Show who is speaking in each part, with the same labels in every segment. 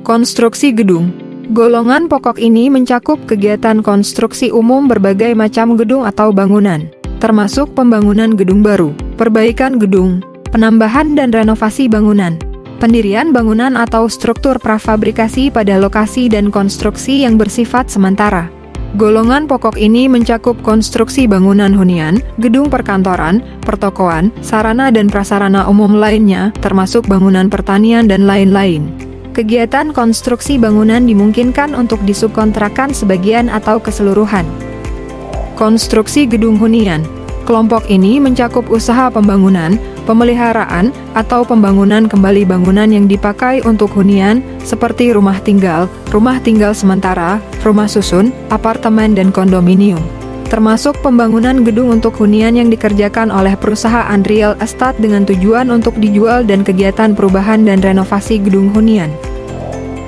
Speaker 1: Konstruksi gedung. Golongan pokok ini mencakup kegiatan konstruksi umum berbagai macam gedung atau bangunan, termasuk pembangunan gedung baru, perbaikan gedung, penambahan dan renovasi bangunan, pendirian bangunan atau struktur prafabrikasi pada lokasi dan konstruksi yang bersifat sementara. Golongan pokok ini mencakup konstruksi bangunan hunian, gedung perkantoran, pertokoan, sarana dan prasarana umum lainnya, termasuk bangunan pertanian dan lain-lain. Kegiatan konstruksi bangunan dimungkinkan untuk disubkontrakkan sebagian atau keseluruhan. Konstruksi gedung hunian. Kelompok ini mencakup usaha pembangunan, pemeliharaan, atau pembangunan kembali bangunan yang dipakai untuk hunian, seperti rumah tinggal sementara, rumah susun, apartemen dan kondominium. Termasuk pembangunan gedung untuk hunian yang dikerjakan oleh perusahaan real estate dengan tujuan untuk dijual dan kegiatan perubahan dan renovasi gedung hunian.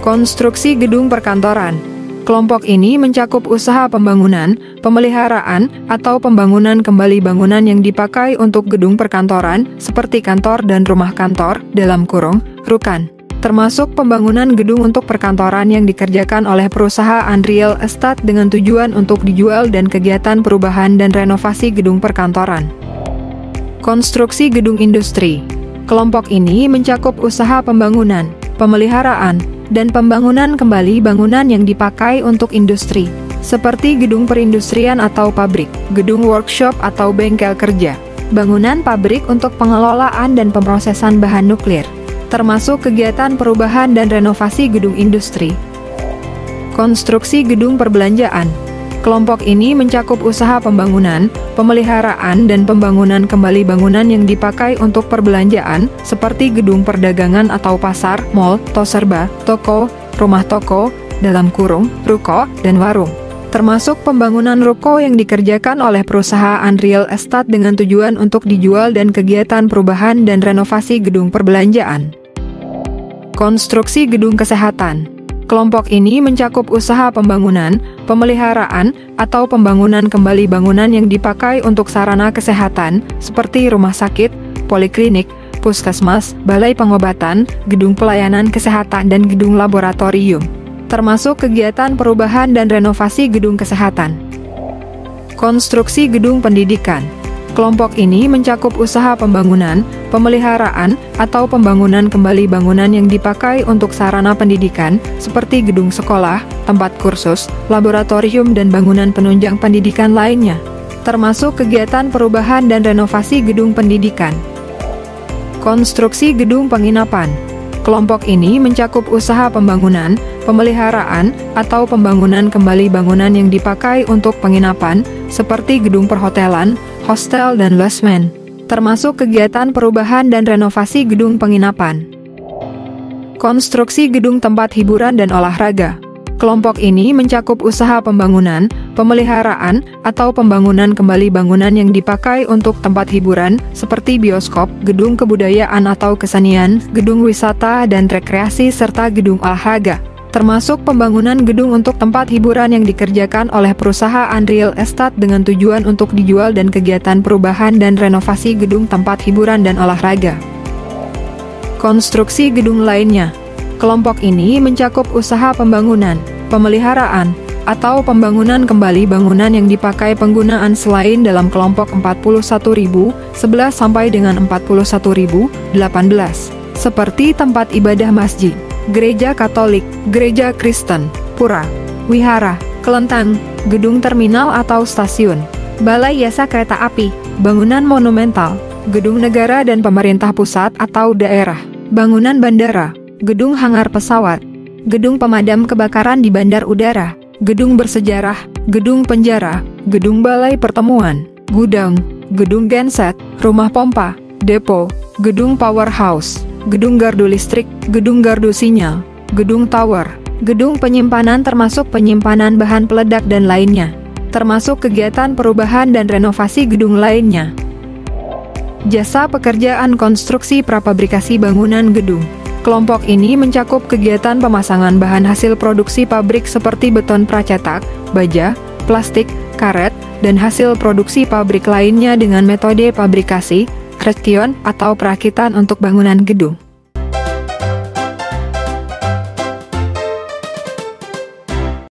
Speaker 1: Konstruksi gedung perkantoran. Kelompok ini mencakup usaha pembangunan, pemeliharaan, atau pembangunan kembali bangunan yang dipakai untuk gedung perkantoran, seperti kantor dan rumah kantor, (rukan). Termasuk pembangunan gedung untuk perkantoran yang dikerjakan oleh perusahaan real estate dengan tujuan untuk dijual dan kegiatan perubahan dan renovasi gedung perkantoran. Konstruksi gedung industri. Kelompok ini mencakup usaha pembangunan, pemeliharaan, dan pembangunan kembali bangunan yang dipakai untuk industri, seperti gedung perindustrian atau pabrik, gedung workshop atau bengkel kerja, bangunan pabrik untuk pengelolaan dan pemrosesan bahan nuklir, termasuk kegiatan perubahan dan renovasi gedung industri. Konstruksi gedung perbelanjaan. Kelompok ini mencakup usaha pembangunan, pemeliharaan dan pembangunan kembali bangunan yang dipakai untuk perbelanjaan, seperti gedung perdagangan atau pasar, mall, toserba, toko, rumah toko, (ruko), dan warung. Termasuk pembangunan ruko yang dikerjakan oleh perusahaan real estate dengan tujuan untuk dijual dan kegiatan perubahan dan renovasi gedung perbelanjaan. Konstruksi gedung kesehatan. Kelompok ini mencakup usaha pembangunan, pemeliharaan, atau pembangunan kembali bangunan yang dipakai untuk sarana kesehatan, seperti rumah sakit, poliklinik, puskesmas, balai pengobatan, gedung pelayanan kesehatan dan gedung laboratorium. Termasuk kegiatan perubahan dan renovasi gedung kesehatan. Konstruksi gedung pendidikan. Kelompok ini mencakup usaha pembangunan, pemeliharaan, atau pembangunan kembali bangunan yang dipakai untuk sarana pendidikan, seperti gedung sekolah, tempat kursus, laboratorium dan bangunan penunjang pendidikan lainnya. Termasuk kegiatan perubahan dan renovasi gedung pendidikan. Konstruksi gedung penginapan. Kelompok ini mencakup usaha pembangunan, pemeliharaan, atau pembangunan kembali bangunan yang dipakai untuk penginapan, seperti gedung perhotelan, hostel dan losmen, termasuk kegiatan perubahan dan renovasi gedung penginapan. Konstruksi gedung tempat hiburan dan olahraga. Kelompok ini mencakup usaha pembangunan, pemeliharaan, atau pembangunan kembali bangunan yang dipakai untuk tempat hiburan, seperti bioskop, gedung kebudayaan atau kesenian, gedung wisata dan rekreasi serta gedung olahraga. Termasuk pembangunan gedung untuk tempat hiburan yang dikerjakan oleh perusahaan real estate dengan tujuan untuk dijual dan kegiatan perubahan dan renovasi gedung tempat hiburan dan olahraga. Konstruksi gedung lainnya. Kelompok ini mencakup usaha pembangunan, pemeliharaan, atau pembangunan kembali bangunan yang dipakai penggunaan selain dalam kelompok 41.011 sampai dengan 41.018, seperti tempat ibadah masjid, gereja Katolik, gereja Kristen, pura, wihara, kelentang, gedung terminal atau stasiun, balai jasa kereta api, bangunan monumental, gedung negara dan pemerintah pusat atau daerah, bangunan bandara, gedung hangar pesawat, gedung pemadam kebakaran di bandar udara, gedung bersejarah, gedung penjara, gedung balai pertemuan, gudang, gedung genset, rumah pompa, depo, gedung powerhouse, gedung gardu listrik, gedung gardu sinyal, gedung tower, gedung penyimpanan termasuk penyimpanan bahan peledak dan lainnya, termasuk kegiatan perubahan dan renovasi gedung lainnya. Jasa pekerjaan konstruksi prafabrikasi bangunan gedung. Kelompok ini mencakup kegiatan pemasangan bahan hasil produksi pabrik seperti beton pracetak, baja, plastik, karet, dan hasil produksi pabrik lainnya dengan metode pabrikasi, kreation, atau perakitan untuk bangunan gedung.